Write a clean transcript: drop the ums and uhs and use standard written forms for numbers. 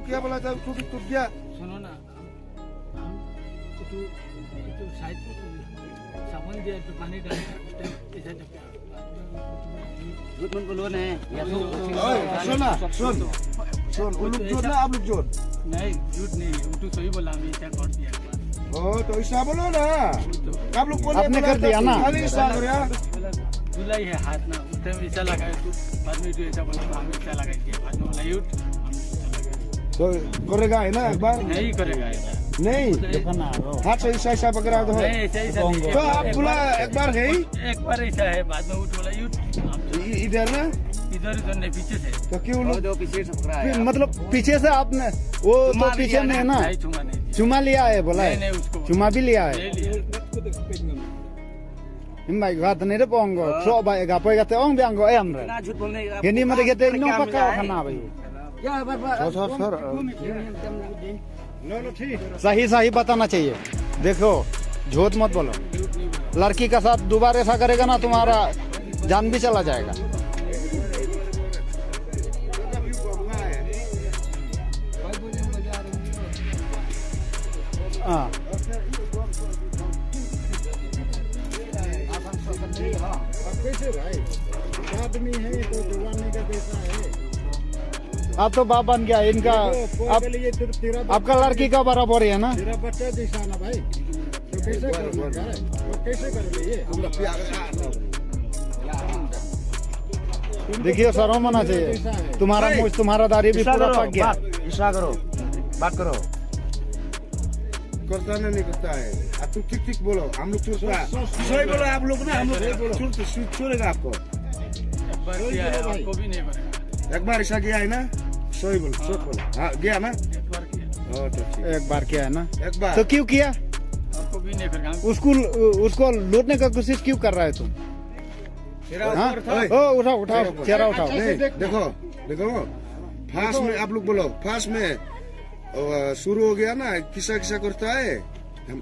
क्या बोला था? टूट गया। सुनो ना, हम तो साइड साबुन दिया तो पानी डाला ऐसा जब झूठ मत बोलो ना सुन ना, सुन उल्लू झूठ ना, आप लोग झूठ नहीं, झूठ नहीं, उल्टू सही बोला, हमें ऐसा कर दिया। तो ऐसा बोलो ना, आप लोग बोले आपने कर दिया ना। खाली ऐसा करो यार। जुलाई है हाथ ना, उस टाइम ऐसा लगाए तो बाद में तो ऐसा बोला हम ऐसा लगाए थे, बाद में बोला यूट हम ऐसा लगाए। तो करेगा है ना एक बार? नहीं करेगा ऐसा, नहीं हाथ से ऐसा पकड़ा तो नहीं ऐसा ऐसा नहीं तो आप बोला एक बार है ही? एक बार ऐसा है, बाद में उठ बोला यूट इधर ना, इधर नहीं पीछे से तो क्यों लोग जो पीछे से पकड़ा है मतलब पीछे से आपने वो तो पीछे में है ना, नहीं चुमा नहीं दिया। चुमा लिया है बोला नहीं, नहीं, है, उसको चुमा भी लिया है। ले लिया। Himbai gata ni de pongo, tro ba ga poi gata ong biang go em re. ना झूठ बोलने का Gini mate gete no pakka khana bhai. या सर नो ठीक सही सही बताना चाहिए। देखो झूठ मत बोलो, लड़की के साथ दोबारा ऐसा करेगा ना तुम्हारा जान भी चला जाएगा। हाँ कैसे भाई आदमी है तो जवानी का कैसा है? अब तो बाप बन गया इनका। अब आपका लड़की का बराबर है ना। तेरा बच्चा जैसा ना भाई, तो कैसे करोगे? तो कैसे करोगे ये? देखिए शर्म होना चाहिए। तुम्हारा मुझ तुम्हारा दाढ़ी भी पूरा पक गया। इशारा करो, बात करो। करता नहीं करता है। आप तुम ठीक ठीक बोलो, हम लोग चुप रहा। सही बोलो आप लोग ना, हम लोग छोड़ेगा आपको। एक बार किया है, आपको भी नहीं पड़ेगा। एक बार ऐसा किया है ना, सही बोलो, सच बोलो। हाँ गया ना? एक बार किया, तो ठीक। एक बार किया है ना, एक बार तो क्यों किया? आपको भी नहीं पड़ेगा। उसको लूटने का कोशिश क्यों कर रहा है तुम? हाँ? ओ उठाओ उठाओ, चेहरा उठाओ। नहीं, देखो देखो फास्ट में आप लोग बोलो, फास्ट में शुरू हो गया ना, किसा किसा करता है हम